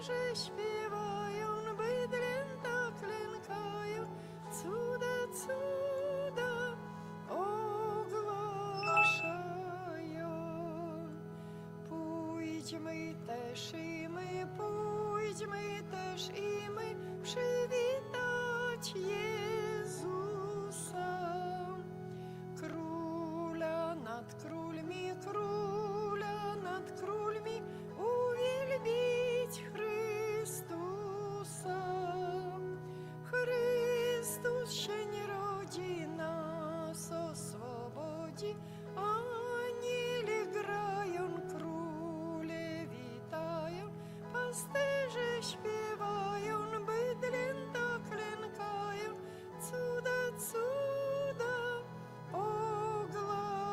pasterze śpiewają, bydlęta klękają, cuda, cuda ogłaszają. Pójdźmy też i my, pójdźmy też i my przywitać Jezusa, króla nad królmi, króla nad królmi, uwielbić Chrystusa. Chrystus się nie rodzi, nas oswobodzi, aniele grają, króle witają, pasterze śpiewają, bydlęta klękają, cuda, cuda ogłaszają.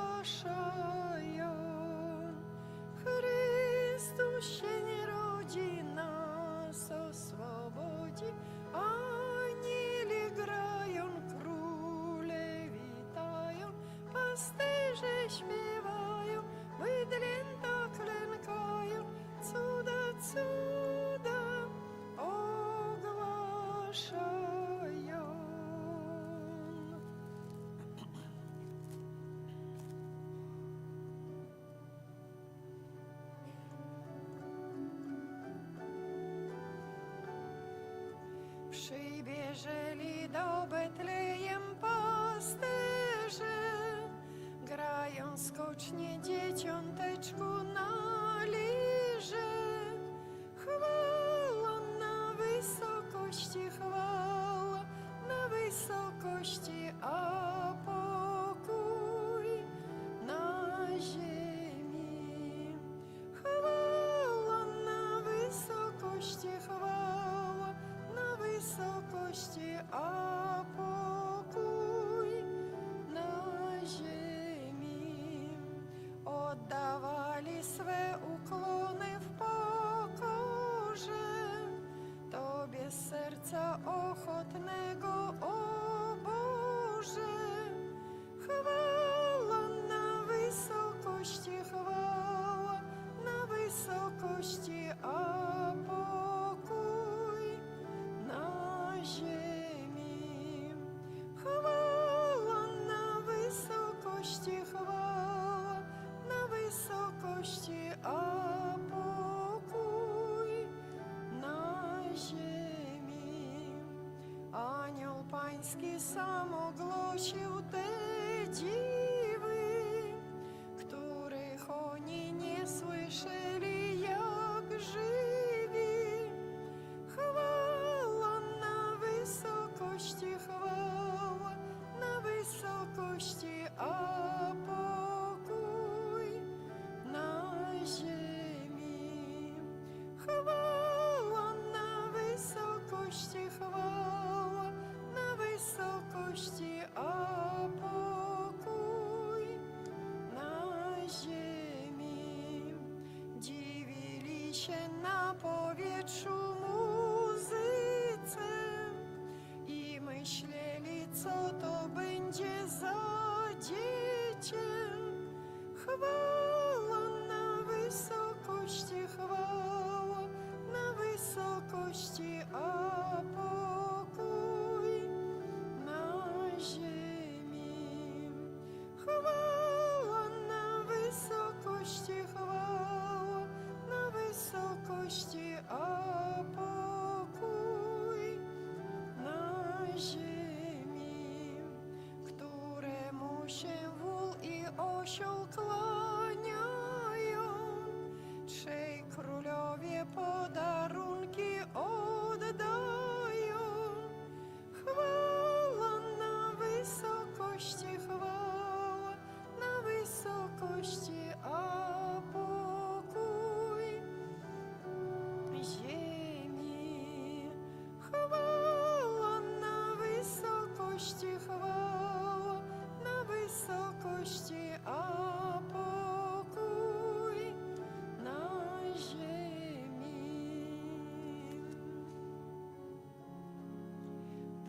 Chrystus się nie rodzi, nas oswobodzi, aniele grają, króle witają, pasterze śpiewają, bydlęta klękają, cuda, cuda ogłaszają. Przybieżeli do Betlejem pasterze, grają skocznie dzieciąteczku na lirze. Chwała na wysokości, chwała na wysokości, a pokój na ziemi. Chwała na wysokości, chwała na wysokości, a pokój na ziemi. Oddawali swe ukłony w pokorze Tobie z serca ochotnego, o Boże. Chwała na wysokości, chwała na wysokości, a pokój na ziemi. Chwała na wysokości, chwała na wysokości, a pokój na ziemi. Anioł Pański sam ogłosił te dziwy, których oni nie słyszeli jak żywi. Chwała na wysokości, chwała na wysokości, a pokój na ziemi. Chwała na wysokości, chwała na wysokości, a pokój na ziemi. Dziwili się na powietrzu muzyce i myśleli, co to będzie za dziecię. Chwała na wysokości, chwała na wysokości, a pokój na ziemi. Chwała na wysokości, chwała na wysokości, a pokój na ziemi. Któremu się wół i osioł kłaniają, trzej królowie podarunki oddają. Chwała na wysokości, chwała na wysokości, a pokój ziemi. Chwała na wysokości, chwała na wysokości, a pokój na ziemi.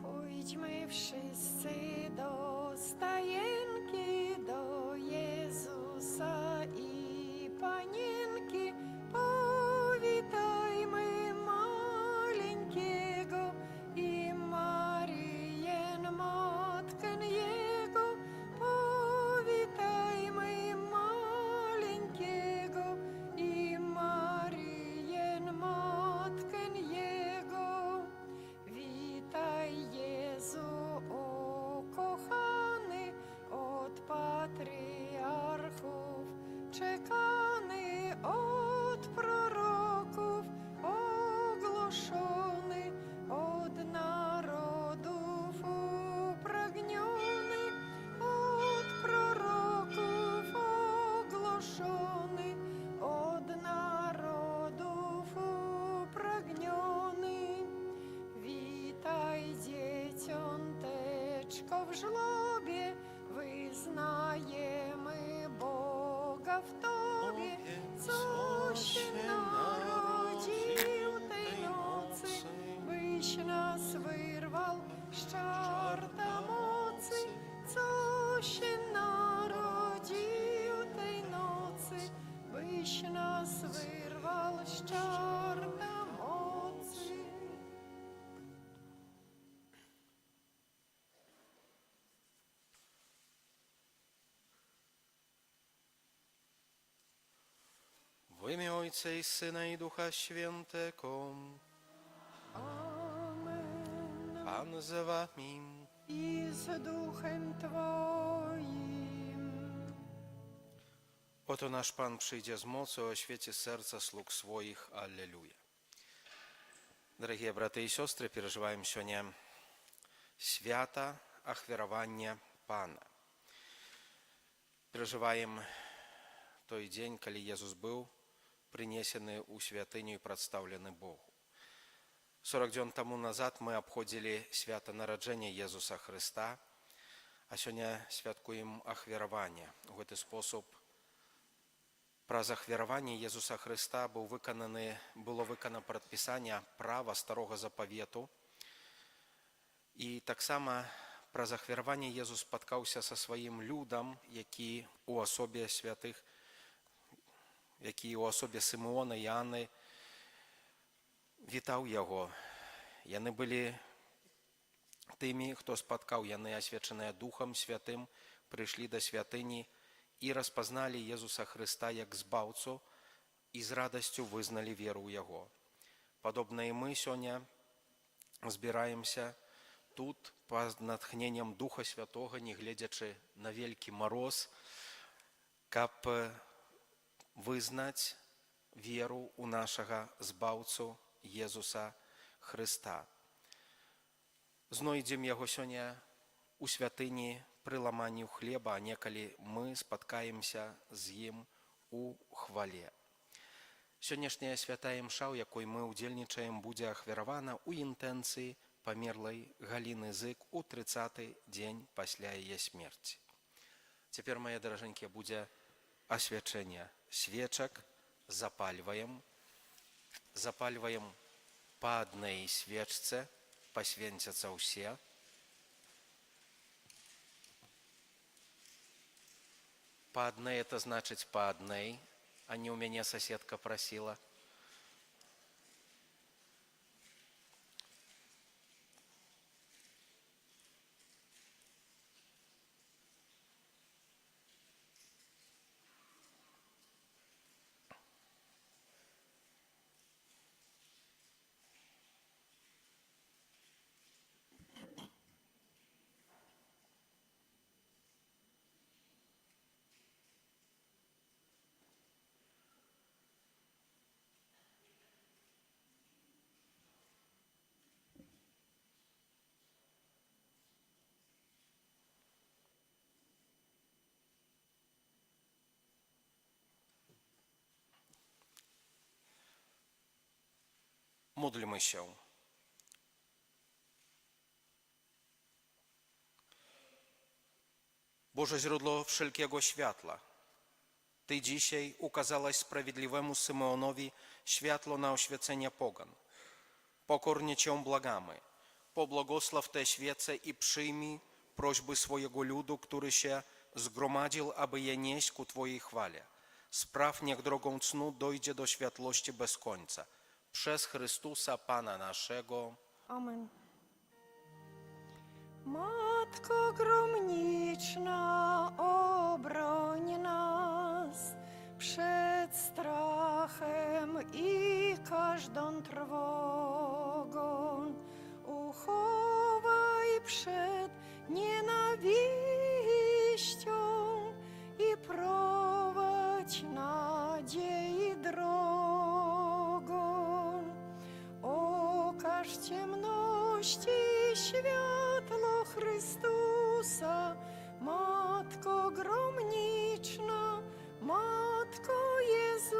Pójdźmy wszyscy do stajenki, do Jezusa i Panienki, powitajmy в жлобі, визнаємо Бога в тобі, co się narodził tej nocy, byś nas wyrwał z czarta mocy, co się narodził tej nocy, byś nas wyrwał z czarta mocy. W imię Ojca i Syna i Ducha Świętego. Amen. Pan z wami. I z duchem Twoim. Oto nasz Pan przyjdzie z mocą, oświeci serca sług swoich. Аллилуйя. Дорогие браты и сестры, переживаем сегодня свято ахвярования Пана. Переживаем той день, когда Иисус был принесены у святыню и представлены Богу. 40 дней тому назад мы обходили свято народження Ісуса Христа, а сьогодні святкуємо ахвяровання. У цей спосіб про захвяровання Ісуса Христа було виконано предписання права Старого Заповіту. І так само про захвяровання Ісус споткався зі своїм людом, які у особі святих, які у особі Симеона і Анни вітав Його. Яны былі тымі, хто спаткаў, яны, асвечаныя Духам Святым, прыйшлі да святыні і распазналі Езуса Хрыста як збаўцу і з радасцю вызналі веру ў Яго. Падобна і мы сёння збіраемся тут пад натхненнем Духа Святога, не гледзячы на вялікі мароз, каб вызнаць веру ў нашага збаўцу Езуса Христа. Знойдзем Яго сёння у святыні пры ламанню хлеба, а некалі мы спаткаемся з Ім у хвале. Сённяшняя святая імша, у якой мы ўдзельнічаем, будзе ахвяравана ў інтэнцыі памерлай Галіны Зык у 30-й дзень пасля яе смерці. Цяпер, мае даражэнькія, будзе асвячэнне свечак. Запальваем по одной свечце, посвенцятся все. По одной это значит по одной, а не у меня соседка просила. Módlmy się. Boże źródło wszelkiego światła, Ty dzisiaj ukazałaś sprawiedliwemu Symeonowi światło na oświecenie pogan. Pokornie Cię błagamy, pobłogosław te świece i przyjmij prośby swojego ludu, który się zgromadził, aby je nieść ku Twojej chwale. Spraw, niech drogą cnu dojdzie do światłości bez końca. Przez Chrystusa Pana naszego. Amen. Matko gromniczna, obroń nas przed strachem i każdą trwogą. Uchowaj przed nienawiścią i prowadź nadziei drogą. Okaż ciemności światło Chrystusa, Matko gromniczna, Matko Jezusa.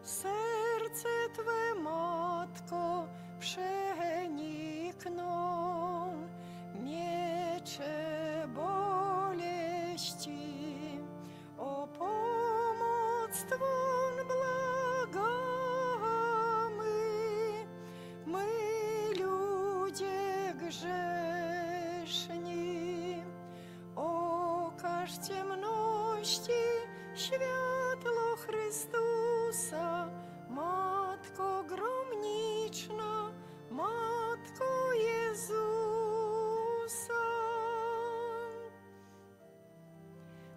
Serce Twe, Matko, przeniknął wieści. O pomoc Twą błagamy, my ludzie grzeszni. Okaż ciemności światło Chrystusa, Matko gromniczna, Matko Jezusa.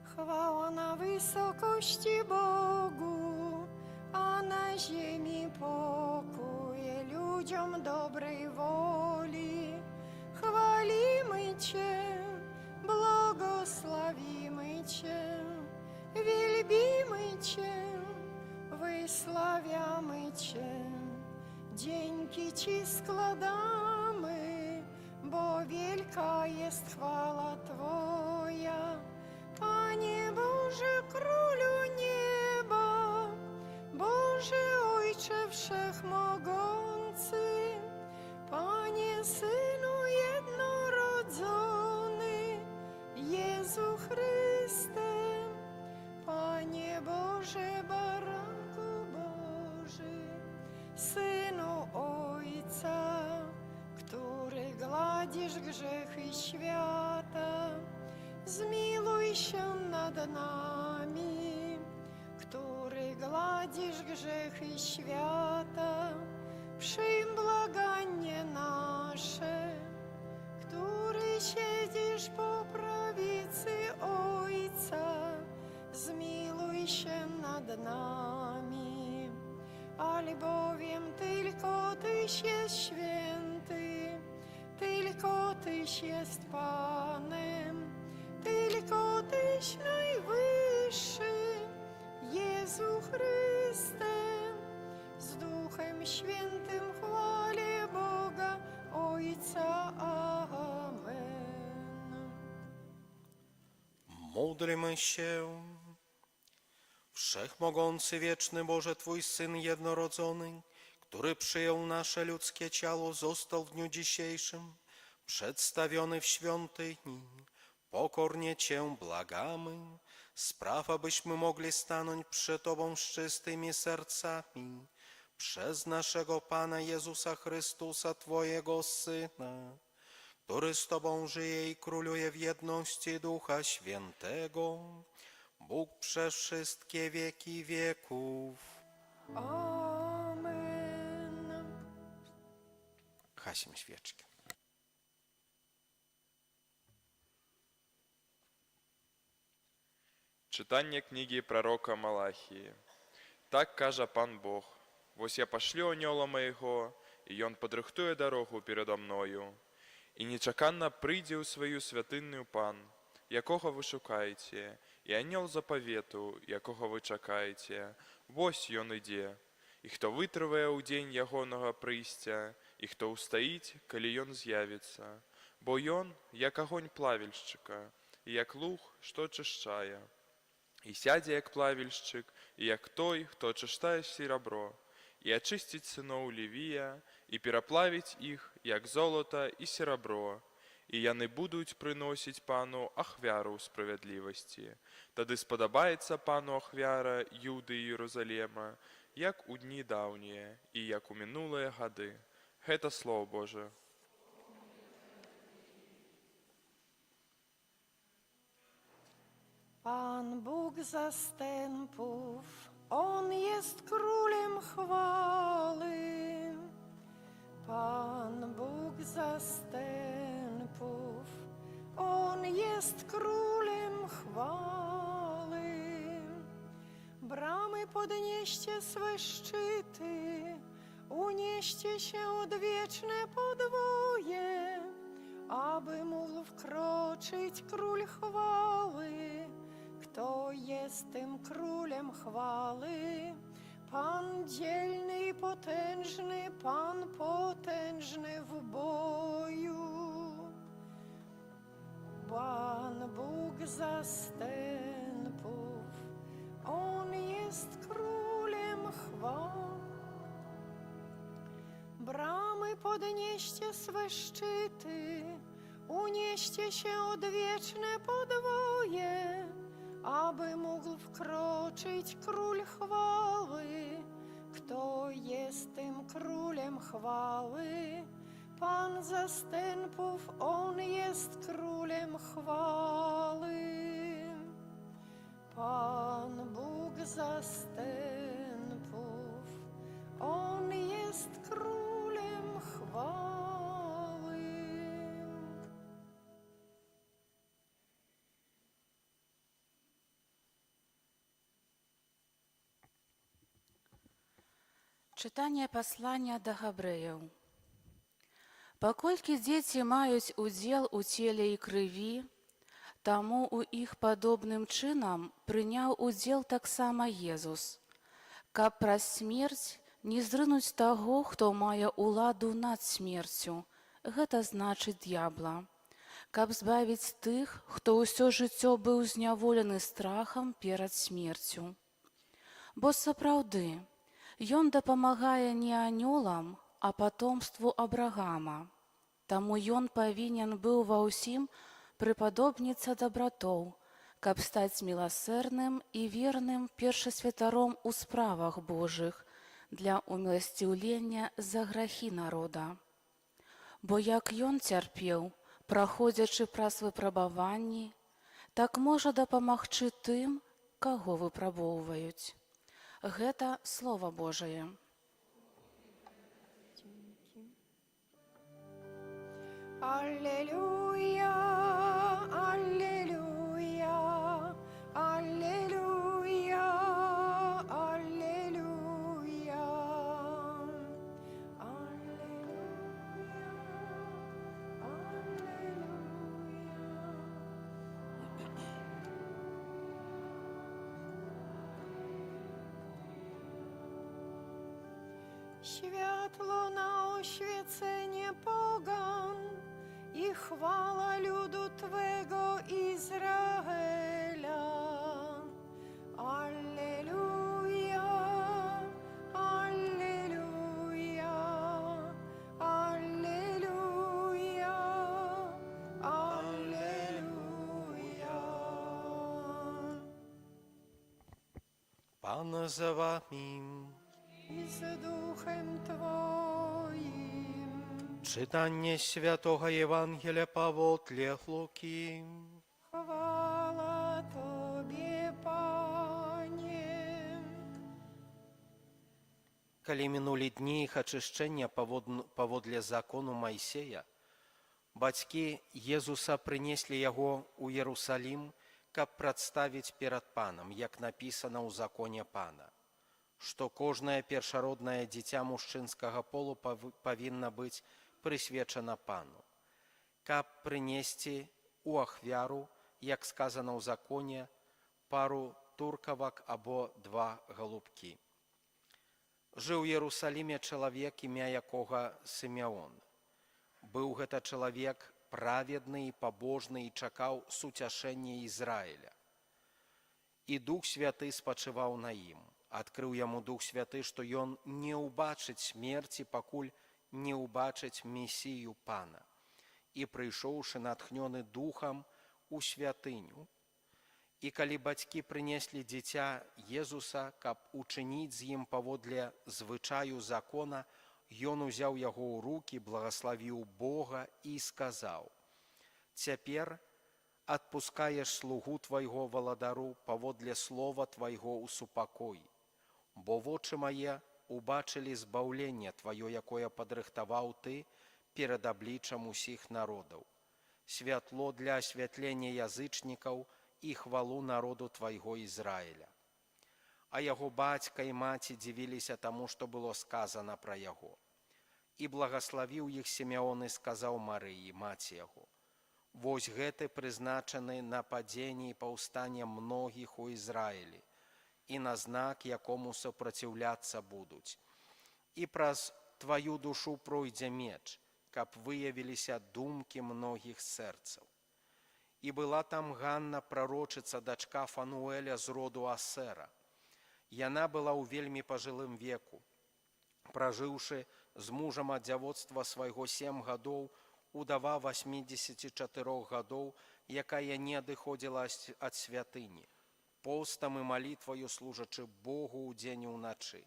Chwała na wysokości Bogu, a na ziemi pokój ludziom dobrej woli. Chwalimy Cię, błogosławimy Cię, wielbimy Cię, wysławiamy Cię. Dzięki Ci składamy, bo wielka jest chwała Twoja. Panie Boże, Królu nieba, Boże Ojcze Wszechmogący, Panie Synu jednorodzony, Jezu Chryste, Panie Boże, Baranku Boży, Synu Ojca, który gladzisz grzechy świata, zmiłuj się nad nami, który gladzisz grzechy świata, przyjm błaganie nasze, który siedzisz po prawicy Ojca, zmiłuj się nad nami. Albowiem tylko Tyś jest święty, tylko Tyś jest Panem, tylko Tyś najwyższy, Jezu Chryste, z Duchem Świętym chwalę Boga Ojca. Amen. Módlmy się. Wszechmogący, wieczny Boże, Twój Syn jednorodzony, który przyjął nasze ludzkie ciało, został w dniu dzisiejszym przedstawiony w świątyni. Pokornie Cię błagamy, spraw, abyśmy mogli stanąć przed Tobą z czystymi sercami, przez naszego Pana Jezusa Chrystusa, Twojego Syna, który z Tobą żyje i króluje w jedności Ducha Świętego, Bóg przez wszystkie wieki wieków. Amen. Gaśmy świeczkę. Читання книги пророка Малахії. Так каже пан Бог: «Ось я пошлю аньола моєго, і он подрихтує дорогу передо мною. І нечаканно прийде у свою святинну пан, якого ви шукаєте, і аньол заповіту, якого ви чекаєте, ось йон іде. І хто витриває у день ягоного пристя, і хто устоїть, коли йон з'явиться. Бо йон, як огонь плавільщика, і як луг, що очищає. І сяде, як плавільщик, і як той, хто очищає серебро, і очистить синов Левія, і переплавить їх, як золото і серебро, і яни будуть приносить пану ахвяру у справедливості. Тоді сподобається пану ахвяра Юди і Єрусалема, як у дні давні, і як у минулі годи. Це Слово Боже. Pan Bóg zastępów, On jest królem chwały. Pan Bóg zastępów, On jest królem chwały. Bramy podnieście swe szczyty, unieście się odwieczne podwoje, aby mógł wkroczyć król chwały. Kto jest tym królem chwały? Pan dzielny i potężny, Pan potężny w boju. Pan Bóg zastępów, On jest królem chwały. Bramy podnieście swe szczyty, unieście się odwieczne podwoje, aby mógł wkroczyć król chwały. Kto jest tym królem chwały? Pan zastępów, on jest królem chwały. Pan Bóg zastępów, on jest królem chwały. Чытанне паслання да габрэяў. Паколькі дзеці маюць удзел у целе і крыві, таму у іх падобным чынам прыняў удзел таксама Езус, каб праз смерць не зрынуць таго, хто мае ўладу над смерцю, гэта значыць д'ябла, каб збавіць тых, хто ўсё жыццё быў зняволены страхам перад смерцю. Бо сапраўды, ён дапамагае не анёлам, а патомству Абрагама. Таму ён павінен быў ва ўсім прыпадобніцца дабратоў, каб стаць міласэрным і верным першасвятаром у справах Божых для уміласціўлення за грахі народа. Бо як ён цярпеў, праходзячы праз выпрабаванні, так можа дапамагчы тым, каго выпрабоўваюць. Гэта Слова Божае. Аллилуйя, аллилуйя, аллилуйя, аллилуйя, Światło na oświecenie pogan i chwała ludu Twego Izraela. Alleluja, alleluja, alleluja, alleluja. Pan za wami. I z duchem Twoim. Czytanie Świętego Ewangelia powodle Luki. Chwała Tobie, Panie. Калі мінулі дні іх ачышчэння паводле закону Майсея, бацькі Езуса прынеслі яго ў Ерусалім, каб прадставіць перад панам, як напісана ў законе пана, што кожнае першароднае дзіця мужчынскага полу павінна быць прысвечана пану, каб прынесці ў ахвяру, як сказана ў законе, пару туркавак або 2 галубкі. Жыў у Ерусаліме чалавек, імя якога Сімеон. Быў гэта чалавек праведны і пабожны і чакаў суцяшэння Ізраіля. І Дух Святы спачываў на ім. Адкрыў яму Дух Святы, што ён не ўбачыць смерці, пакуль не ўбачыць Месію Пана. І прыйшоўшы натхнёны Духам у святыню. І калі бацькі прынеслі дзіця Езуса, каб учыніць з ім паводле звычаю закона, ён узяў яго ў рукі, благаславіў Бога і сказаў: «Цяпер адпускаеш слугу твайго валадару паводле слова твайго ў супакоі, бо вочы мае убачылі збаўленне тваё, якое падрыхтаваў ты перад абліччам усіх народаў, святло для асвятлення язычнікаў і хвалу народу твайго Ізраіля». А яго бацька і маці дзівіліся таму, што было сказана пра яго. І благаславіў іх Сімеон і сказаў Марыі, маці яго: «Вось гэты прызначаны на падзенне і паўстанне многіх у Ізраілі, і на знак, якому супраціўляцца будуць. І праз тваю душу пройдзе меч, каб выявіліся думкі многіх сэрцаў». І была там Ганна, прарочыца, дачка Фануэля з роду Асера. Яна была ў вельмі пажылым веку. Пражыўшы з мужам ад дзявоцтва свайго 7 гадоў, удава 84 гадоў, якая не адыходзіла ад святыні. постам і малітваю служачы Богу ў дзень і ўначы.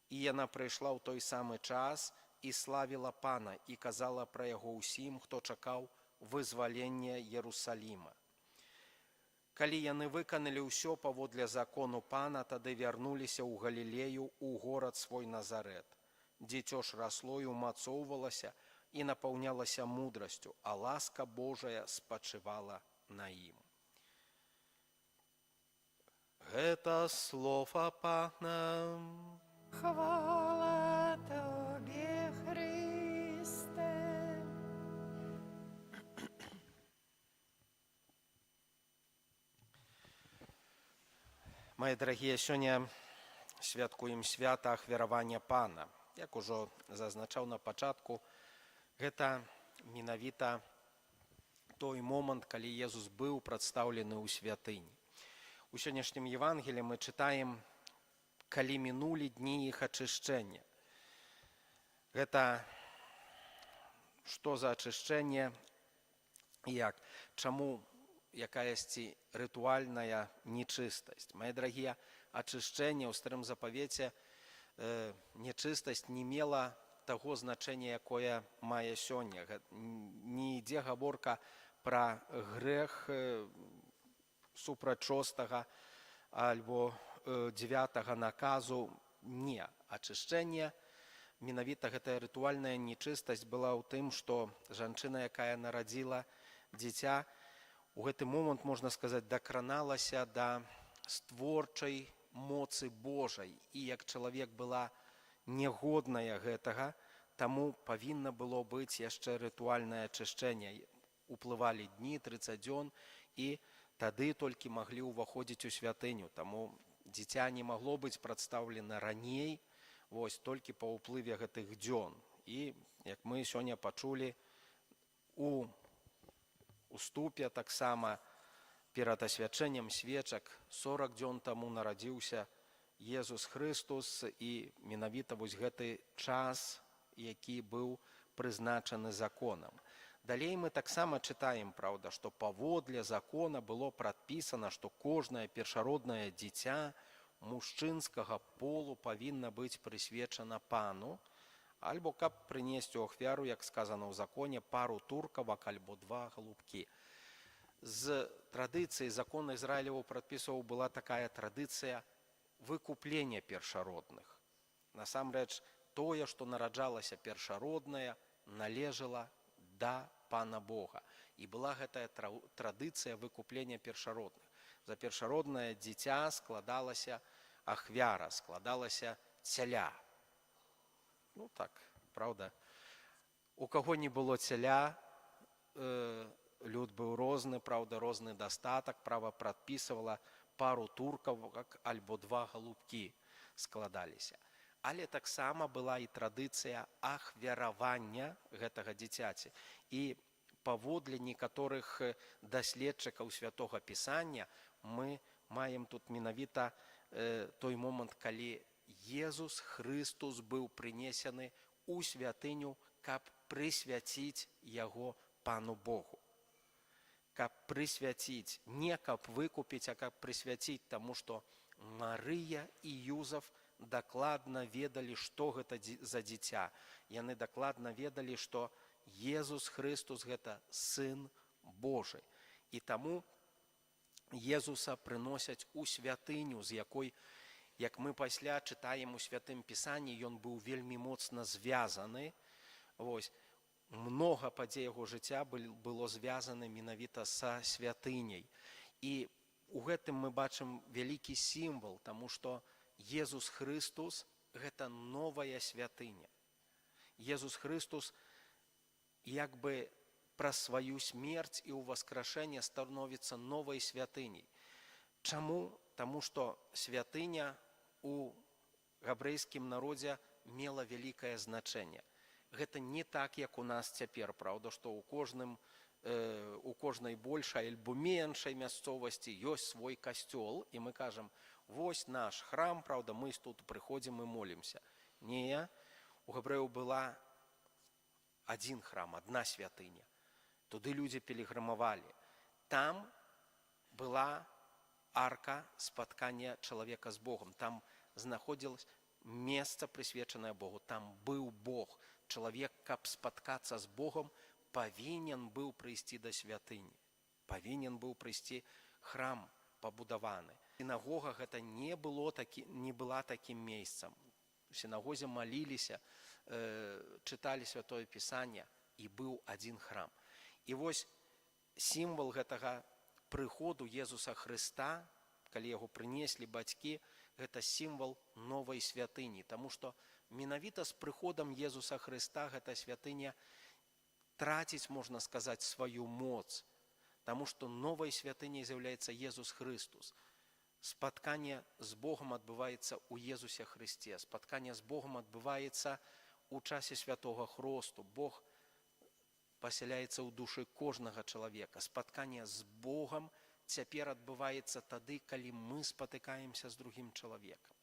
І яна прыйшла ў той самы час і славіла Пана, і казала пра яго ўсім, хто чакаў вызвалення Єрусаліма. Калі яны выканалі ўсё паводле закону Пана, тады вярнуліся ў Галілею, у горад свой Назарэт. Дзіцё ж расло і умацоўвалася і напаўнялася мудрасцю, а ласка Божая спачывала на ім. Гэта слова Пана. Хвала Тобі, Христе. Мае дарагія, сёння святкуем свята ахвяравання Пана. Як ужо зазначаў на пачатку, гэта менавіта той момант, калі Езус быў прадстаўлены ў святыні. У сённяшнім Евангелі мы чытаем, калі мінулі дні іх ачышчэння. Гэта што за ачышчэнне і як? Чаму якаясьці рытуальная нечыстасць? Мае дарагія, ачышчэнне ў старым запавеце, нечыстасць не мела таго значэння, якое мае сёння. Не ідзе гаворка пра грэх супраць 6-га альбо 9-га наказу. Не. Ачышчэнне, менавіта гэтая рытуальная нечыстасць была ў тым, што жанчына, якая нарадзіла дзіця, у гэты момант, можна сказаць, дакраналася да створчай моцы Божай. І як чалавек была негодная гэтага, таму павінна было быць яшчэ рытуальнае ачышчэнне. Уплывалі дні, 30 дзён, і тады толькі маглі ўваходзіць у святыню. Таму дзіця не магло быць прадстаўлена раней, вось толькі па ўплыве гэтых дзён. І, як мы сёння пачулі, у уступе таксама перад асвячэннем свечак 40 дзён таму нарадзіўся Езус Христос, і менавіта вось гэты час, які быў прызначаны законам. Далей мы таксама чытаем, праўда, што паводле закона было прадпісана, што кожнае першароднае дзіця мужчынскага полу павінна быць прысвечана Пану, альбо каб прынесці ў ахвяру, як сказана ў законе, пару туркавак альбо 2 галубкі. З традыцыі закона Ізраілеву прадпісаў была такая традыцыя выкуплення першародных. Насамрэч, тое, што нараджалася першароднае, належала да Пана Бога. І была гэтая традыцыя выкуплення першародных. За першароднае дзіця складалася ахвяра, складалася цяля. Ну так, правда. У каго не было цяля, люд быў розны, правда, розны дастатак, права прадпісывала пару туркавак альбо 2 галубкі складаліся. Але таксама была і традыцыя ахвяравання гэтага дзіцяці. І паводле некаторых даследчыкаў Святога Пісання мы маем тут менавіта той момант, калі Езус Христос быў прынесены ў святыню, каб прысвяціць яго Пану Богу. Каб прысвяціць, не каб выкупіць, а каб прысвяціць, таму што Марыя і Юзаф дакладна ведалі, што гэта за дзіця. Яны дакладна ведалі, што Езус Христос гэта Сын Божы. І таму Езуса прыносяць у святыню, з якой, як мы пасля чытаем у Святым Пісанні, ён быў вельмі моцна звязаны. Вось, многа падзей яго жыцця было звязана менавіта са святыняй. І у гэтым мы бачым вялікі сімвал, таму што Езус Христос – гэта новая святыня. Езус Христос як бы праз сваю смерць і ўваскрашэнне становіцца новай святыняй. Чаму? Таму што святыня у габрэйскім народзе мела вялікае значэнне. Гэта не так, як у нас цяпер, праўда, што у кожнай большай альбо меншай мясцовасці ёсць свой касцёл, і мы кажам, вось наш храм, праўда, мы тут прыходзім і молімся. Не, у габрэяў была адзін храм, адна святыня. Туды людзі пілігрымавалі. Там была арка спаткання чалавека з Богом. Там знаходзілось месца, прысвечанае Богу. Там быў Бог. Чалавек, каб спаткацца з Богом, павінен быў прыйсці да святыні. Павінен быў прыйсці храм пабудаваны. Сінагога гэта не была такім месцам. У сінагозе маліліся, чыталі святое пісанне, і быў адзін храм. І вось сімвал гэтага прыходу Езуса Хрыста, калі яго прынеслі бацькі, гэта сімвал новай святыні, таму што менавіта з прыходам Езуса Хрыста гэта святыня траціць, можна сказаць, сваю моц, таму што новай святыняй з'яўляецца Езус Хрыстус. Спатканне з Богом адбываецца ў Езусе Хрысце, спатканне з Богом адбываецца ў часе святога хросту. Бог пасяляецца ў душы кожнага чалавека. Спатканне з Богом цяпер адбываецца тады, калі мы спатыкаемся з другім чалавекам,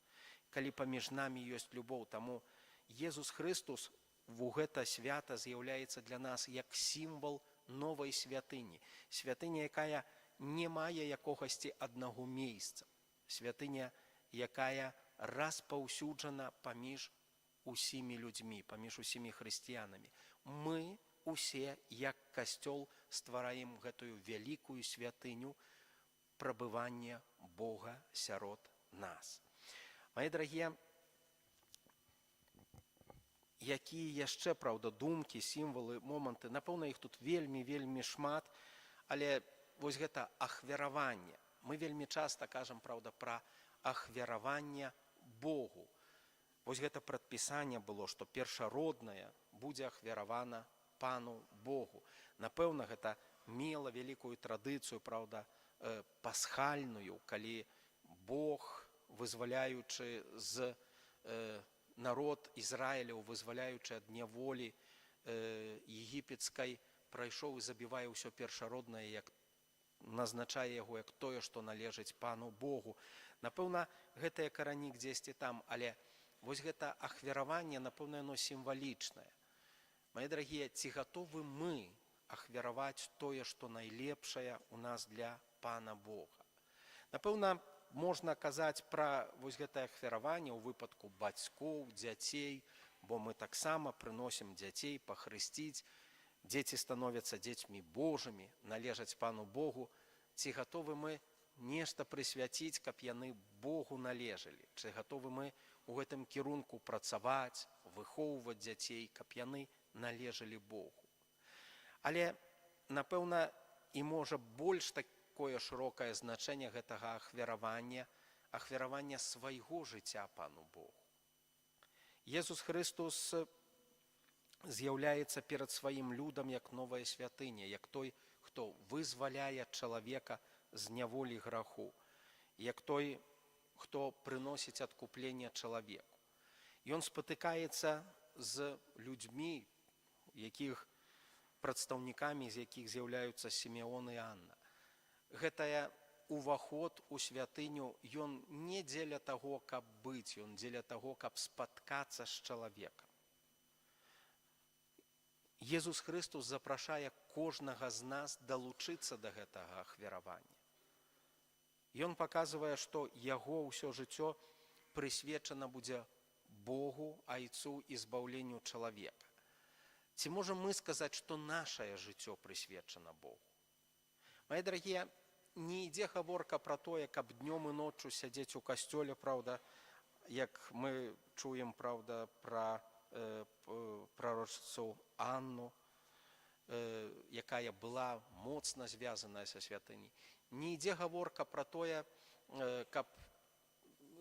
калі паміж намі ёсць любоў. Таму Езус Хрыстус у гэта свята з'яўляецца для нас як сімвал новай святыні. Святыня, якая не мае якогасьці аднаго месца. Святыня, якая распаўсюджана паміж усімі людзьмі, паміж усімі хрысціянамі. Мы усе, як касцёл, ствараем гэтую вялікую святыню прабывання Бога сярод нас. Мае дарагія, якія яшчэ, праўда, думкі, сімвалы, моманты, напэўна, іх тут вельмі шмат, але вось гэта ахвяраванне. Мы вельмі часта кажам, праўда, пра ахвяраванне Богу. Вось гэта прадпісанне было, што першароднае будзе ахвяравана Пану Богу. Напэўна, гэта мела вялікую традыцыю, праўда, пасхальную, калі Бог, вызваляючы з народ Ізраіляў, вызваляючы ад няволі егіпецкай, прайшоў і забівае ўсё першароднае, як назначае яго як тое, што належыць Пану Богу. Напэўна, гэтыя карані дзесьці там, але вось гэта ахвяраванне, напэўна, яно сімвалічнае. Мае дарагія, ці гатовы мы ахвяраваць тое, што найлепшае ў нас для Пана Бога? Напэўна, можна казаць пра вось гэтае ахвяраванне ў выпадку бацькоў, дзяцей, бо мы таксама прыносім дзяцей пахрысціць, дзеці становяцца дзецьмі Божымі, належаць Пану Богу. Ці гатовы мы нешта прысвяціць, каб яны Богу належалі? Ці гатовы мы ў гэтым кірунку працаваць, выхоўваць дзяцей, каб яны належалі Богу? Але, напэўна, і можа больш такое шырокае значэнне гэтага ахвяравання, ахвяравання свайго жыцця Пану Богу. Езус Хрыстус з'яўляецца перад сваім людам як новая святыня, як той, хто вызваляе чалавека з няволі граху, як той, хто прыносіць адкупленне чалавеку. Ён спатыкаецца з людзьмі, якіх прадстаўнікамі, з якіх з'яўляюцца Сімеон і Анна. Гэтая уваход у святыню, ён не дзеля таго, каб быць, ён дзеля таго, каб спаткацца з чалавекам. Езус Хрыстус запрашае кожнага з нас далучыцца да гэтага ахвяравання. Ён паказвае, што яго ўсё жыццё прысвечана будзе Богу, айцу і збаўленню чалавека. Ці можам мы сказаць, што нашае жыццё прысвечана Богу? Мае дарагія, не ідзе гаворка пра тое, каб днём і ноччу сядзець у касцёле, праўда, як мы чуем, праўда, пра прарочыцу Анну, якая была моцна звязаная са святыняй. Не ідзе гаворка пра тое, каб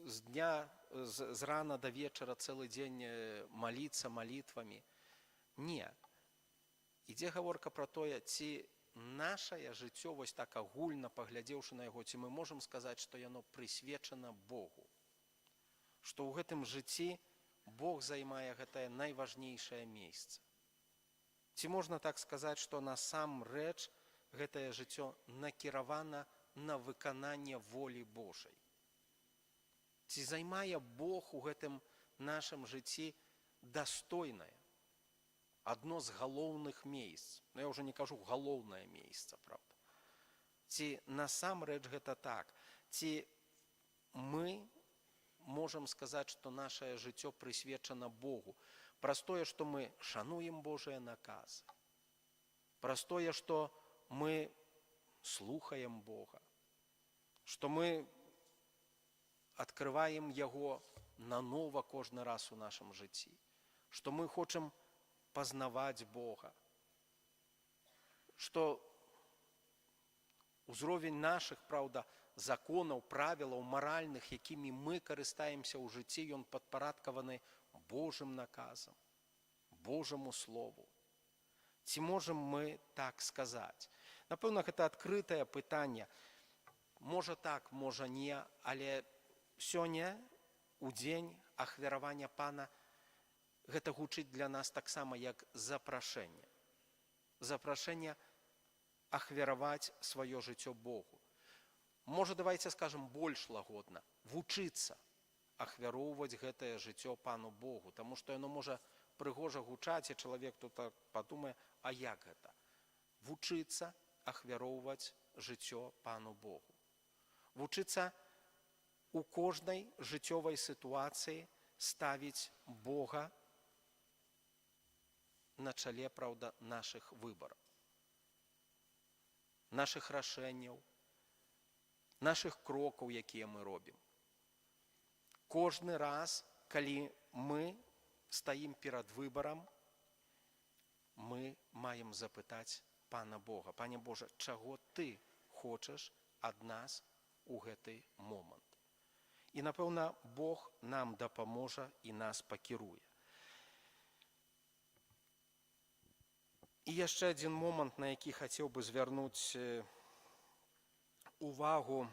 з рана да вечара цэлы дзень маліцца малітвамі. Не. Ідзе гаворка пра тое, ці нашае жыццё, вось так агульна паглядзеўшы на яго, ці мы можам сказаць, што яно прысвечана Богу. Што ў гэтым жыцці Бог займае гэтае найважнейшае месца. Ці можна так сказаць, што насамрэч гэтае жыццё накіравана на выкананне волі Божай? Ці займае Бог у гэтым нашым жыцці дастойнае? Адно з галоўных месц. Ну, я ўжо не кажу галоўнае месца, правда. Ці насамрэч гэта так? Ці мы можам сказаць, што нашае жыццё прысвечана Богу. Праз тое, што мы шануем Божыя наказы. Праз тое, што мы слухаем Бога. Што мы адкрываем Яго нанова кожны раз у нашым жыцці. Што мы хочам пазнаваць Бога. Што ўзровень нашых, праўда, законаў, правілаў маральных, якімі мы карыстаемся ў жыцці, ён падпарадкаваны Божым наказам, Божаму Слову. Ці можам мы так сказаць? Напэўна, гэта адкрытае пытанне. Можа так, можа не, але сёння, у дзень ахвяравання Пана, гэта гучыць для нас таксама як запрашэнне. Запрашэнне ахвяраваць сваё жыццё Богу. Можа, давайте скажем больш лагодна, вучыцца ахвяроўваць гэтае жыццё Пану Богу, таму што яно можа прыгожа гучаць, і чалавек тут падумае, а як гэта? Вучыцца ахвяроўваць жыццё Пану Богу. Вучыцца у кожнай жыццёвай сітуацыі ставіць Бога на чале, праўда, нашых выбараў, нашых рашэнняў, нашых крокаў, якія мы робім. Кожны раз, калі мы стаім перад выбарам, мы маем запытаць Пана Бога: Пане Божа, чаго Ты хочаш ад нас у гэты момант? І, напэўна, Бог нам дапаможа і нас пакіруе. І яшчэ адзін момант, на які хацеў бы звярнуць увагу.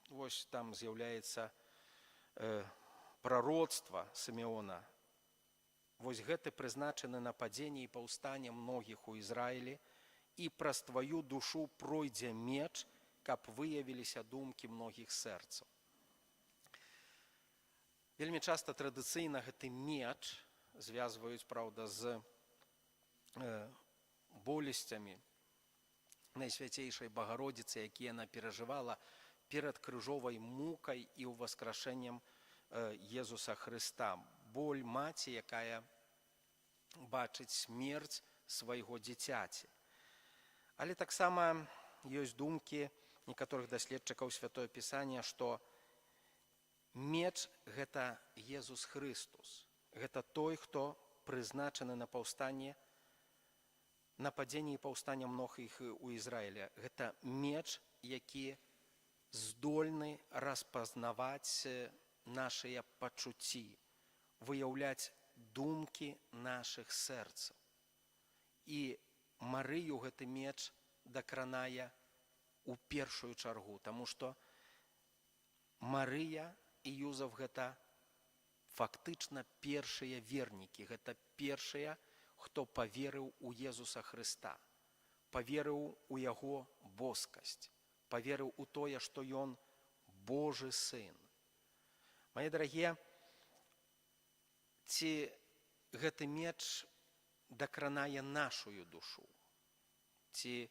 Вось там з'яўляецца прароцтва Сімеона. Вось гэты прызначаны на падзенне і паўстанне многіх у Ізраілі, і праз тваю душу пройдзе меч, каб выявіліся думкі многіх сэрцаў. Вельмі часта традыцыйна гэты меч звязваюць, праўда, з болесцямі Найсвяцейшай Багародзіцы, якія яна перажывала перад крыжовай мукай і ўваскрашэннем Езуса Хрыста. Боль маці, якая бачыць смерць свайго дзіцяці. Але таксама ёсць думкі некаторых даследчыкаў Святое Пісанне, што меч – гэта Езус Хрыстус. Гэта той, хто прызначаны на паўстанне, на падзенне і паўстанне многіх у Ізраілі. Гэта меч, які здольны распазнаваць нашыя пачуцці, выяўляць думкі нашых сэрцаў. І Марыю гэты меч дакранае у першую чаргу, таму што Марыя і Юзаф – гэта фактычна першыя вернікі, гэта першыя, хто паверыў у Езуса Хрыста, паверыў у Яго боскасць, паверыў у тое, што Ён Божы Сын. Мае дарагія, ці гэты меч дакранае нашую душу? Ці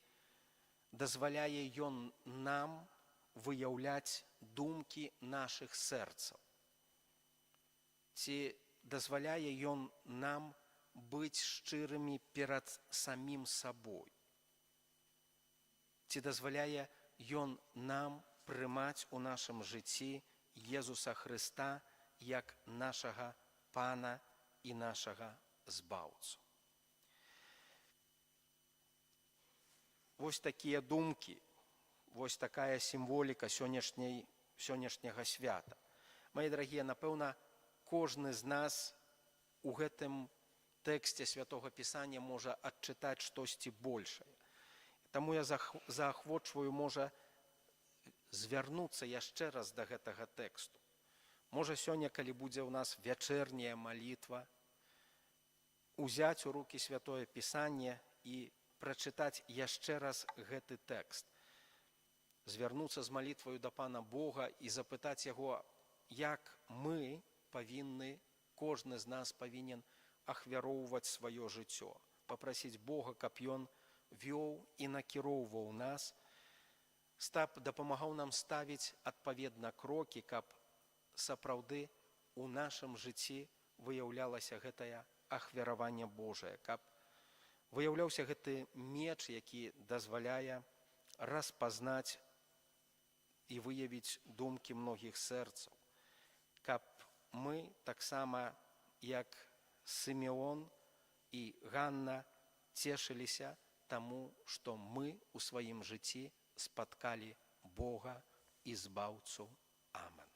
дазваляе ён нам выяўляць думкі нашых сэрцаў? Ці дазваляе ён нам быць шчырымі перад самім сабой? Ці дазваляе ён нам прымаць у нашым жыцці Езуса Хрыста як нашага Пана і нашага Збаўцу? Вось такія думкі, вось такая сімволіка сённяшняга свята. Мае дарагія, напэўна, кожны з нас у гэтым тэксце Святога Пісання можа адчытаць штосьці большае. Таму я заахвочваю, можа, звярнуцца яшчэ раз да гэтага тэксту. Можа, сёння, калі будзе ў нас вячэрняя малітва, узяць у рукі Святое Пісанне і прачытаць яшчэ раз гэты тэкст. Звярнуцца з малітваю да Пана Бога і запытаць Яго, як мы павінны, кожны з нас павінен ахвяроўваць сваё жыццё, папрасіць Бога, каб Ён вёў і накіроўваў нас дапамагаў нам ставіць адпаведна крокі, каб сапраўды у нашым жыцці выяўлялася гэтае ахвяраванне Божае, каб выяўляўся гэты меч, які дазваляе распазнаць і выявіць думкі многіх сэрцаў, каб мы таксама, як Сімеон і Ганна, цешыліся таму, што мы ў сваім жыцці спаткалі Бога і збаўцу. Амен.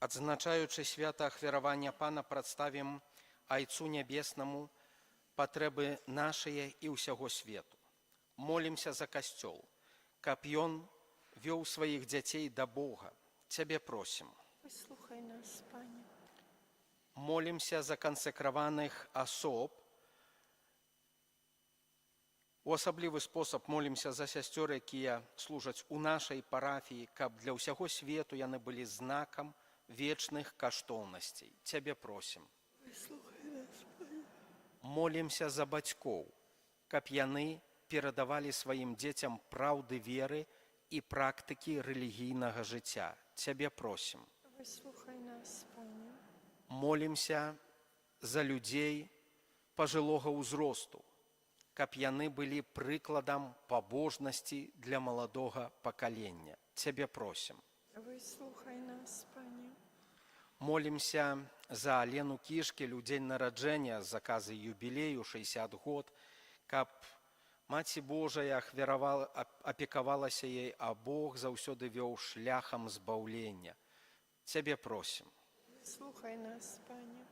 Адзначаючы свята ахвяравання Пана, прадставім Айцу Нябеснаму патрэбы нашыя і ўсяго свету. Молімся за касцёл, каб ён вёў сваіх дзяцей да Бога. Цябе просім. Выслухай нас, Пане. Молімся за кансекраваных асоб. У асаблівы спосаб молімся за сясцёр, якія служаць у нашай парафіі, каб для ўсяго свету яны былі знакам вечных каштоўнасцей. Цябе просім. Выслухай нас, Пане. Молімся за бацькоў, каб яны перадавалі сваім дзецям праўды веры і практыкі рэлігійнага жыцця. Цябе просім. Выслухай нас, Пане. Молімся за людзей пажылога ўзросту, каб яны былі прыкладам пабожнасці для маладога пакалення. Цябе просім. Выслухай нас, Пане. Молімся за Алену Кішкель у дзень нараджэння з аказы юбілею 60 год, каб Маці Божая апекавалася ёй, а Бог заўсёды вёў шляхам збаўлення. Цябе просім. Выслухай нас, Пане.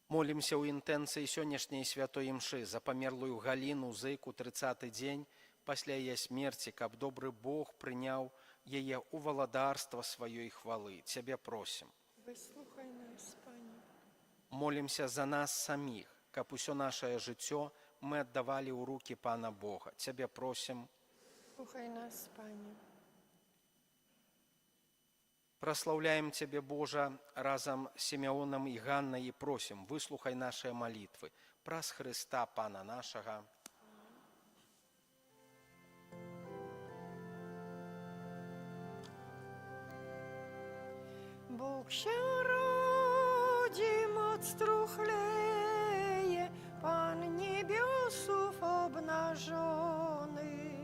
Молімся ў інтэнцыі сённяшняй святой імшы за памерлую Галіну Зыку 30-й дзень пасля яе смерці, каб добры Бог прыняў яе ў валадарства сваёй хвалы. Цябе просім. Выслухай нас, Пане. Молімся за нас саміх, каб усё нашае жыццё мы аддавалі ў рукі Пана Бога. Цябе просім. Слухай нас, Пане. Праслаўляем Цябе, Божа, разам з Сімеонам і Ганнай і просім, выслухай нашыя малітвы праз Хрыста, Пана нашага. Бог się rodzi, moc truchleje, Pan niebiosów obnażony.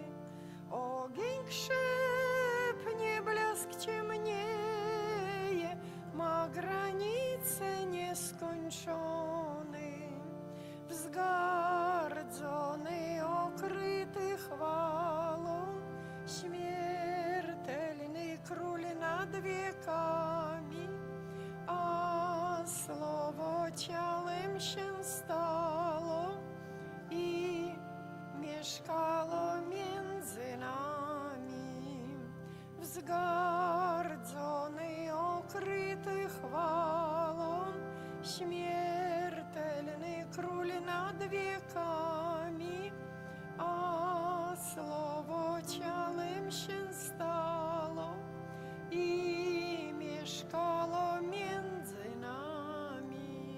Ogień krzepnie, blask ciemnieje, ma granice nieskończone. Wzgardzony, okryty chwałą, śmiertelny król nad wiekami, a słowo ciałem się stało i mieszkało między nami. Wzgardzony, okryty chwałą, śmiertelny król nad wiekami, a słowo ciałem się stało i mieszkało między nami.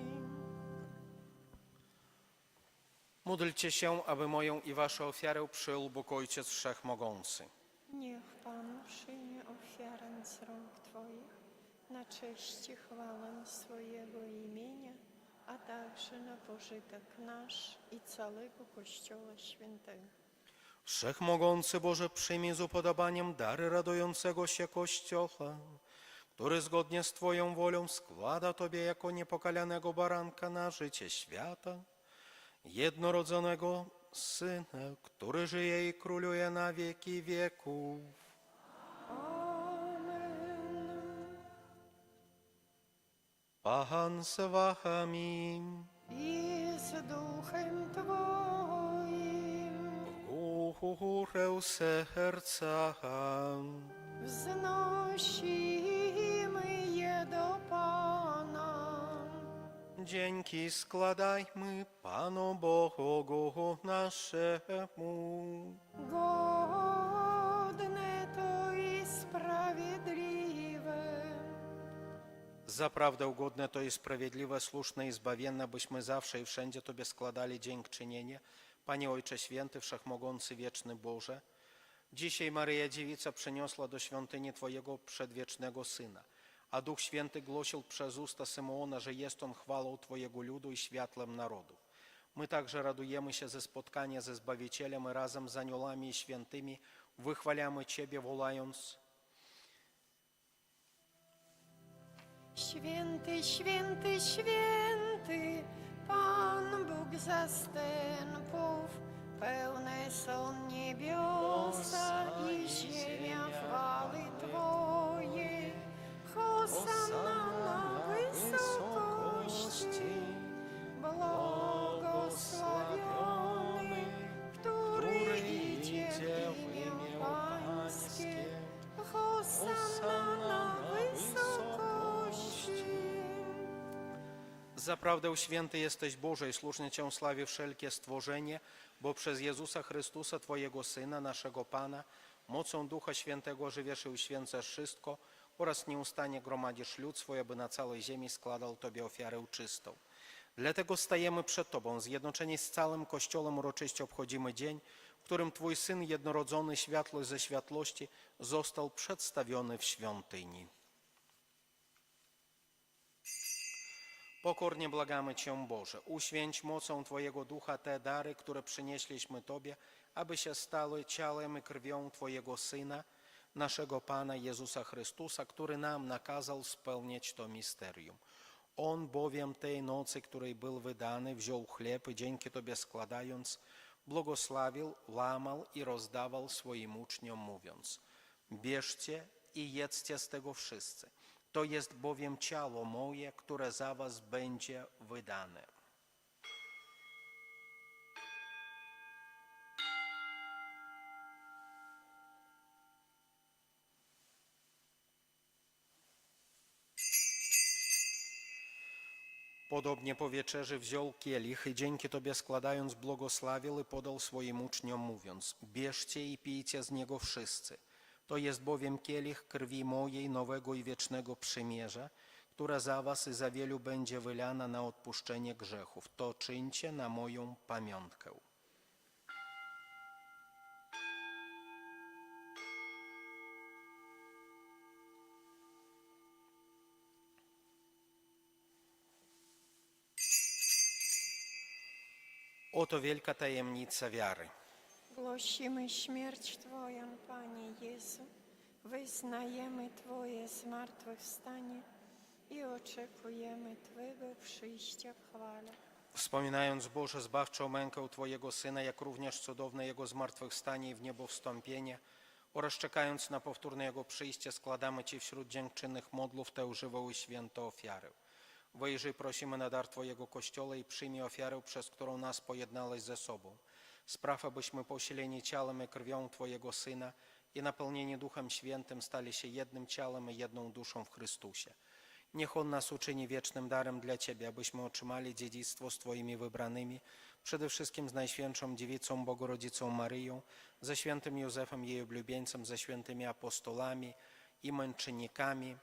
Módlcie się, aby moją i waszą ofiarę przyjął Bóg Ojciec Wszechmogący. Niech Pan przyjmie ofiarę z rąk Twoich na cześć i chwałę swojego imienia, a także na pożytek nasz i całego Kościoła Świętego. Wszechmogący Boże, przyjmij z upodobaniem dary radującego się Kościoła, który zgodnie z Twoją wolą składa Tobie jako niepokalanego baranka na życie świata, jednorodzonego Syna, który żyje i króluje na wieki wieków. Amen. Pan z Wami, I z duchem Twoim. górę serca. Wznosimy je do Pana. Dzięki składajmy Panu Bogu naszemu. Godne to i sprawiedliwe. Zaprawdę ugodne to i sprawiedliwe, słuszne i zbawienne, byśmy zawsze i wszędzie Tobie składali dziękczynienie. Panie Ojcze Święty, Wszechmogący, Wieczny Boże, dzisiaj Maryja Dziewica przyniosła do świątyni Twojego przedwiecznego Syna, a Duch Święty głosił przez usta Symeona, że jest On chwałą Twojego ludu i światłem narodów. My także radujemy się ze spotkania ze Zbawicielem i razem z aniołami i świętymi wychwalamy Ciebie, wołając: Święty, święty, święty, Pan Bóg zastępów, pełne są niebiosa i ziemia chwały Twojej. Hosanna na wysokości, błogosławiony, który idzie w imię Pańskie. Hosanna na wysokości. Zaprawdę święty jesteś Boże i słusznie Cię sławi wszelkie stworzenie, bo przez Jezusa Chrystusa, Twojego Syna, naszego Pana, mocą Ducha Świętego żywiesz i uświęcasz wszystko oraz nieustannie gromadzisz lud swój, aby na całej ziemi składał Tobie ofiarę czystą. Dlatego stajemy przed Tobą, zjednoczeni z całym Kościołem uroczyście obchodzimy dzień, w którym Twój Syn jednorodzony, światłość ze światłości, został przedstawiony w świątyni. Pokornie błagamy Cię, Boże, uświęć mocą Twojego Ducha te dary, które przynieśliśmy Tobie, aby się stały ciałem i krwią Twojego Syna, naszego Pana Jezusa Chrystusa, który nam nakazał spełniać to misterium. On bowiem tej nocy, której był wydany, wziął chleb i dzięki Tobie składając, błogosławił, łamał i rozdawał swoim uczniom, mówiąc: bierzcie i jedzcie z tego wszyscy. To jest bowiem ciało moje, które za was będzie wydane. Podobnie po wieczerzy wziął kielich i dzięki Tobie składając błogosławił i podał swoim uczniom, mówiąc: bierzcie i pijcie z niego wszyscy. To jest bowiem kielich krwi mojej nowego i wiecznego przymierza, która za was i za wielu będzie wylana na odpuszczenie grzechów. To czyńcie na moją pamiątkę. Oto wielka tajemnica wiary. Głosimy śmierć Twoją, Panie Jezu, wyznajemy Twoje zmartwychwstanie i oczekujemy Twego przyjścia w chwale. Wspominając, Boże, zbawczą mękę Twojego Syna, jak również cudowne Jego zmartwychwstanie i w niebo wstąpienie, oraz czekając na powtórne Jego przyjście, składamy Ci wśród dziękczynnych modlów tę żywą i świętą ofiarę. Wyjrzyj, prosimy, na dar Twojego Kościoła i przyjmij ofiarę, przez którą nas pojednałeś ze sobą. Spraw, abyśmy posileni ciałem i krwią Twojego Syna i napełnieni Duchem Świętym stali się jednym ciałem i jedną duszą w Chrystusie. Niech On nas uczyni wiecznym darem dla Ciebie, abyśmy otrzymali dziedzictwo z Twoimi wybranymi, przede wszystkim z Najświętszą Dziewicą Bogorodzicą Maryją, ze świętym Józefem, jej oblubieńcem, ze świętymi apostolami i męczennikami,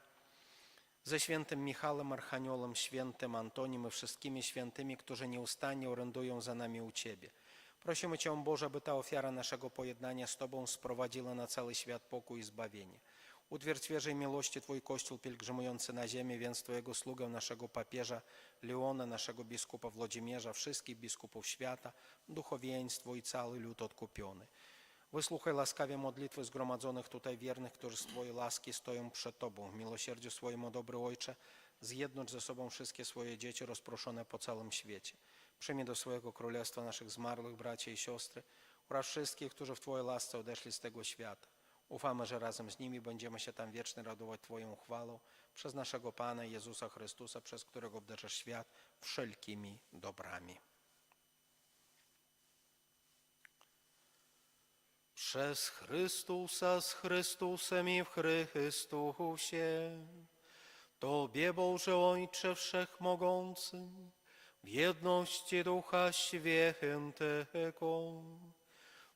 ze świętym Michałem Archaniołem, świętym Antoniem i wszystkimi świętymi, którzy nieustannie orędują za nami u Ciebie. Prosimy Cię, Boże, aby ta ofiara naszego pojednania z Tobą sprowadziła na cały świat pokój i zbawienie. Utwierdź wierzę i miłości Twój Kościół pielgrzymujący na ziemię, więc Twojego sługę, naszego papieża Leona, naszego biskupa Włodzimierza, wszystkich biskupów świata, duchowieństwo i cały lud odkupiony. Wysłuchaj łaskawie modlitwy zgromadzonych tutaj wiernych, którzy z Twojej łaski stoją przed Tobą. W miłosierdziu swoim, o dobry Ojcze, zjednocz ze sobą wszystkie swoje dzieci rozproszone po całym świecie. Przyjmij do swojego królestwa naszych zmarłych braci i siostry oraz wszystkich, którzy w Twojej łasce odeszli z tego świata. Ufamy, że razem z nimi będziemy się tam wiecznie radować Twoją chwałą przez naszego Pana Jezusa Chrystusa, przez którego obdarzasz świat wszelkimi dobrami. Przez Chrystusa, z Chrystusem i w Chrystusie. Tobie, Boże Ojcze Wszechmogący, w jedności Ducha Świętego,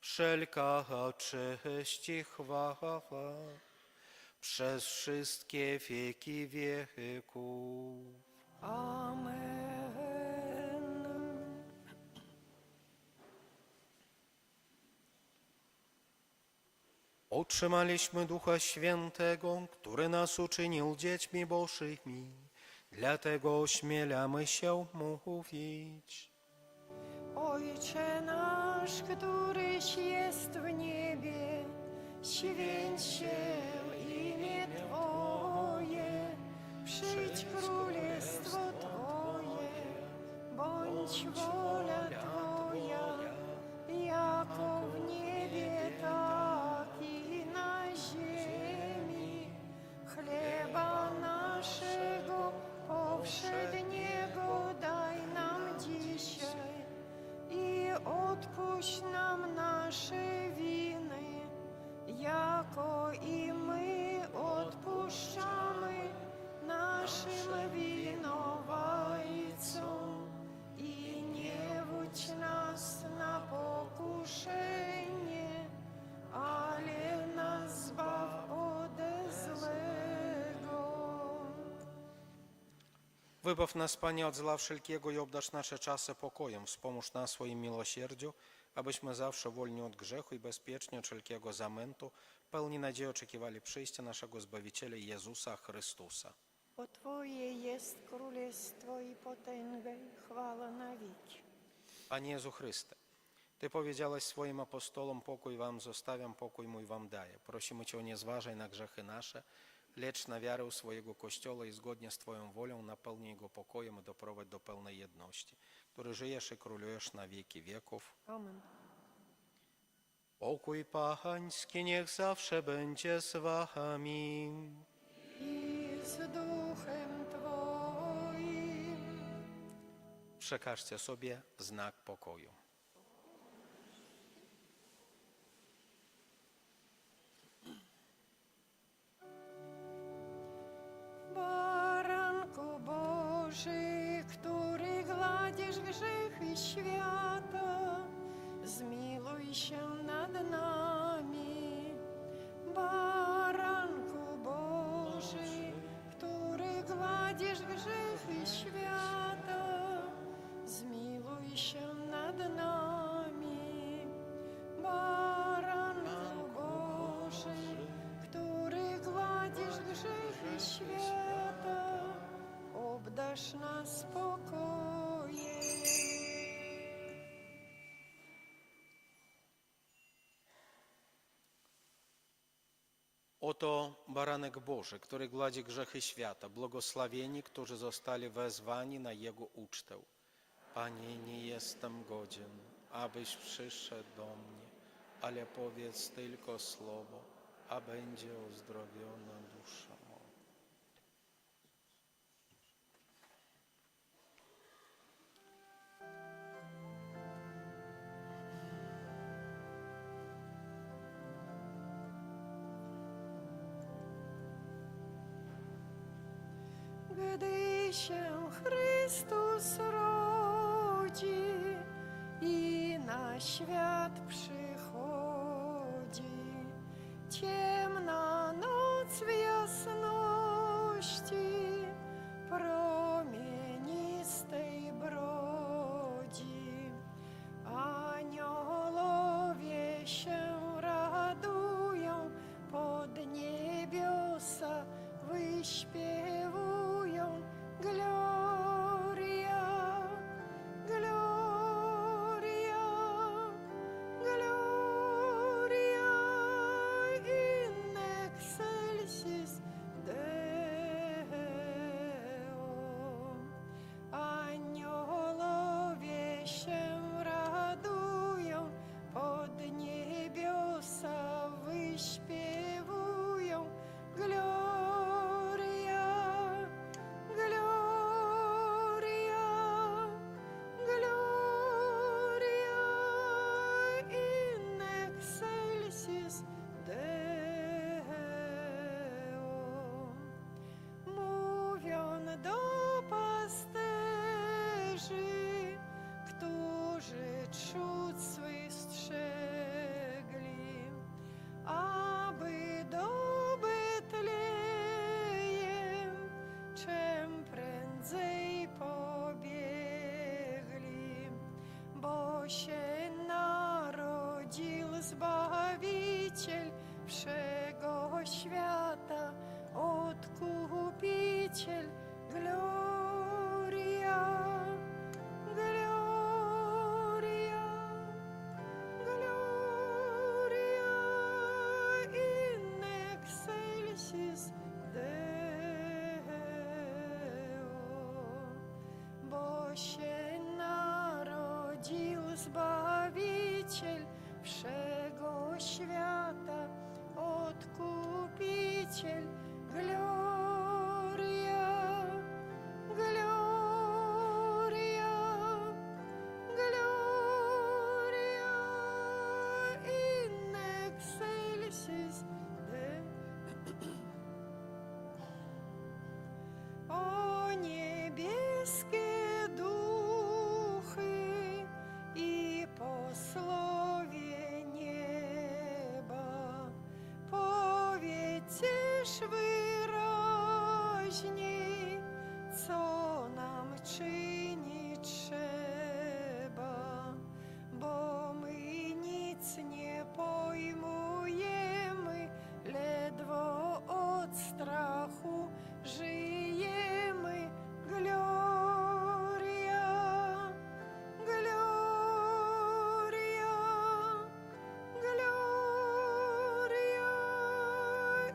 wszelka cześć i chwała przez wszystkie wieki wieków. Amen. Otrzymaliśmy Ducha Świętego, który nas uczynił dziećmi Bożymi. Dlatego ośmielamy się mówić. Ojcze nasz, któryś jest w niebie, święć się imię Twoje, przyjdź królestwo Twoje, bądź wola Twoja, jako w niebie, tak i na ziemi. Chleba naszego powszedniego daj nam dzisiaj i odpuść nam nasze winy, jako i my odpuszczamy naszym winowajcom. I nie wódź nas na pokuszenie, ale nas zbaw ode złego. Wybав nas, Panie, od zła wszelkiego i obdarz nasze czasy pokojem. Wspomóż nas swoim miłosierdziu, abyśmy zawsze wolni od grzechu i bezpiecznie od wszelkiego zamętu, pełni nadziei oczekiwali przyjścia naszego Zbawiciela Jezusa Chrystusa. Bo Twoje jest królestwo i potęga i chwała na wieki. Panie Jezu Chryste, Ty powiedziałeś swoim apostolom, pokój wam zostawiam, pokój mój wam daję. Prosimy Cię, nie zważaj na grzechy nasze, lecz na wiarę swojego Kościoła i zgodnie z Twoją wolą napełnij go pokojem i doprowadź do pełnej jedności, który żyjesz i królujesz na wieki wieków. Amen. Pokój Pański niech zawsze będzie z wami. I z duchem Twoim. Przekażcie sobie znak pokoju. Baranku Boży, który gładzisz grzechy świata, zmiłuj się nad nami. Baranku Boży, który gładzisz grzechy świata, zmiłuj się nad nami. Baranku Boży, który gładzisz grzechy świata, obdarz nas spokojem. Oto baranek Boży, który gładzi grzechy świata, błogosławieni, którzy zostali wezwani na Jego ucztę. Panie, nie jestem godzien, abyś przyszedł do mnie, ale powiedz tylko słowo, a będzie uzdrowiona dusza moja. Gdy się Chrystus rodzi i na świat przychodzi, ciemna noc w jasności promienistej brodzi. Aniołowie się radują, pod niebiosa wyśpiewują. Gloria, gloria, gloria in Widzisz wyraźniej, co nam czynić trzeba, bo my nic nie pojmujemy, ledwo od strachu żyjemy. Gloria, gloria, gloria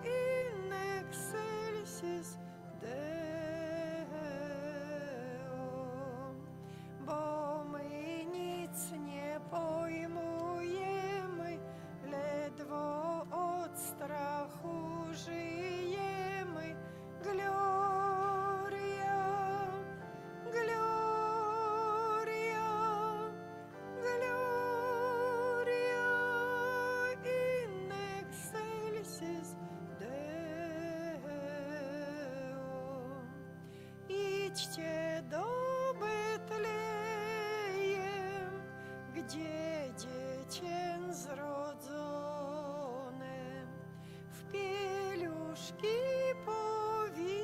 in excelsis Deo. Bo my nic nie pojmujemy, ledwo od strachu żyjemy. Gloria, gloria, gloria in excelsis Deo. Idźcie do Betlejem, gdzie dziecię zrodzone, w pieluszki powite,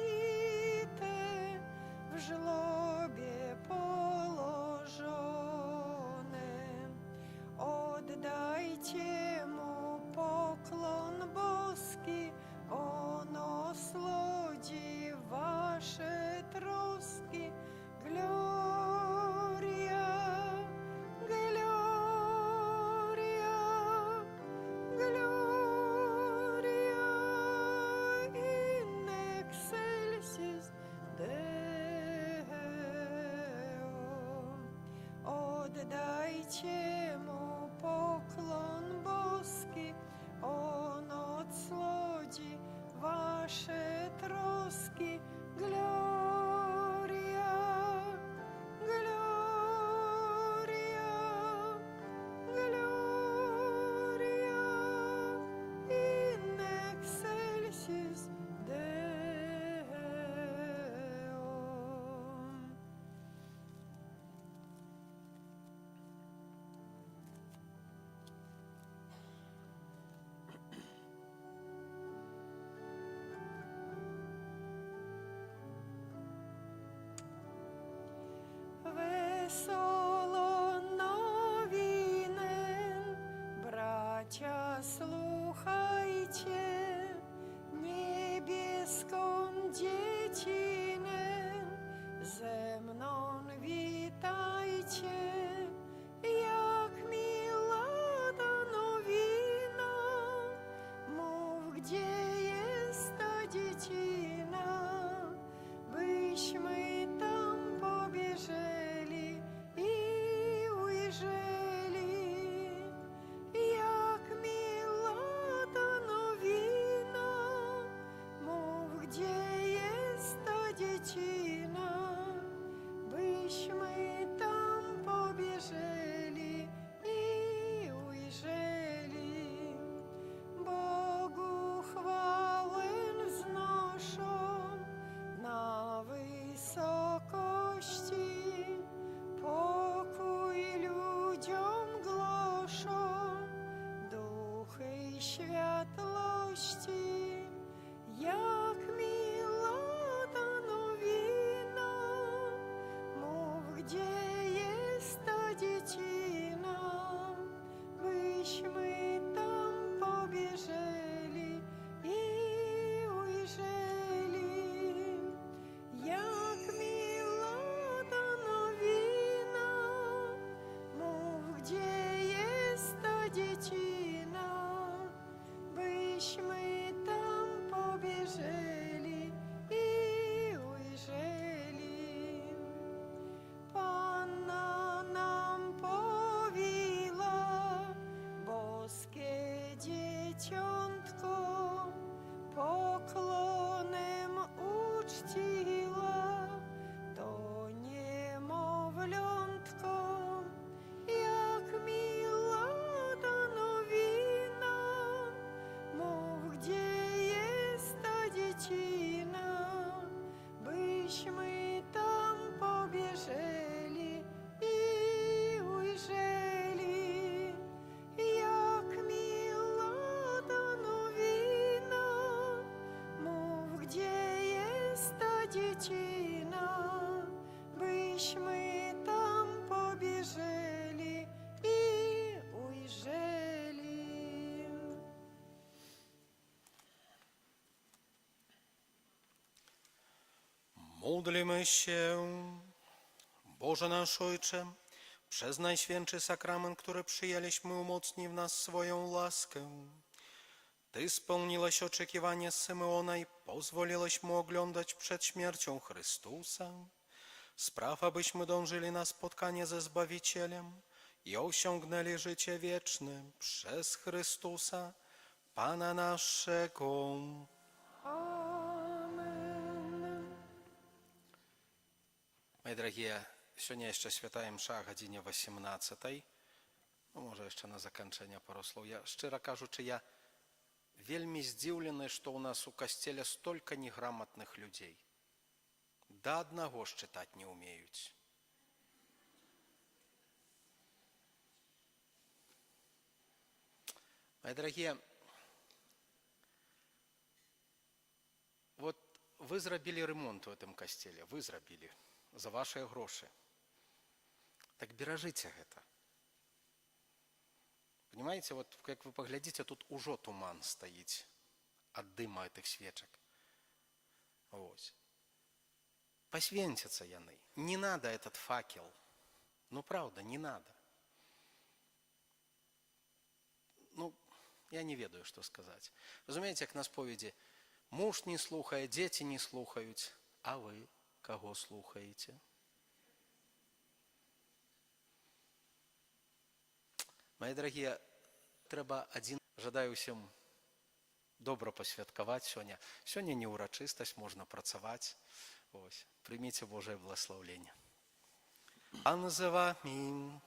w żłobie położone. Oddajcie mu pokłon boski, on osłodzi wasze troski. Gloria, gloria, gloria in excelsis Deo. Oddajcie mu pokłon boski, on odsłodzi wasze troski. Gloria, gloria, gloria in excelsis Deo. dziecina, byśmy tam pobieżeli i ujrzeli. Módlmy się. Boże nasz Ojcze, przez Najświętszy Sakrament, który przyjęliśmy, umocnij w nas swoją łaskę. Ty spełniłeś oczekiwania Symeona i pozwoliłeś mu oglądać przed śmiercią Chrystusa. Spraw, abyśmy dążyli na spotkanie ze Zbawicielem i osiągnęli życie wieczne przez Chrystusa, Pana naszego. Amen. Moi дорогие, сегодня jeszcze święta msza o godzinie 18. No może jeszcze na zakończenie parę słów. Ja szczerze кажучи, ja wielmi zdziwiony, że u nas u kościele stолько неграмотных людей. До одного czytać nie umieją. Мои дорогие, вот вы зробили ремонт в этом костеле, вы зробили за ваши гроши. Так бережите это. Понимаете, вот как вы поглядите, тут уже туман стоит от дыма этих свечек. Вот. Посвятятся яны. Не надо этот факел. Ну, правда, не надо. Ну, я не ведаю, что сказать. Разумеете, как на споведи, муж не слухает, дети не слухают, а вы кого слухаете? Мои дорогие, треба один. Жадаю всем добро посвяткаваць сёння. Сёння не урачыстасць, можна працаваць. Ось. Прыміце Божае благословение. Пан з вами.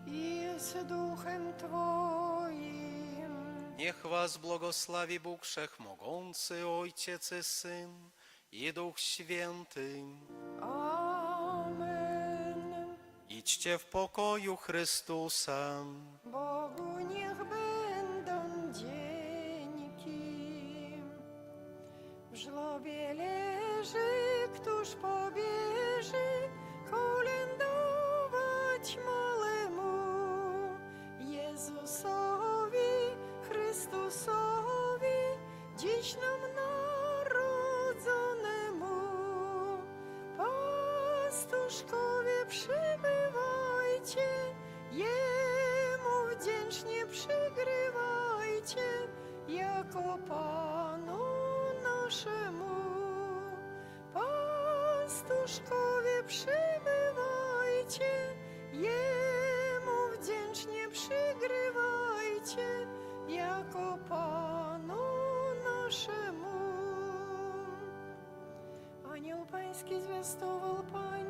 И с Духом Твоим. Niech was błogosławi Bóg Wszechmogący, Ojciec i Syn i Duch Święty. Amen. Idźcie w pokoju Chrystusa. Bogu niech będą dzięki. W żłobie leży, któż pobieży kolędować malemu Jezusowi, Chrystusowi, dziś nam narodzonemu. Pastuszkowie, przybywajcie, Jemu wdzięcznie przygrywajcie, jako Panu naszemu. Pastuszkowie, przybywajcie, Jemu wdzięcznie przygrywajcie, jako Panu naszemu. Anioł Pański zwiastował Pani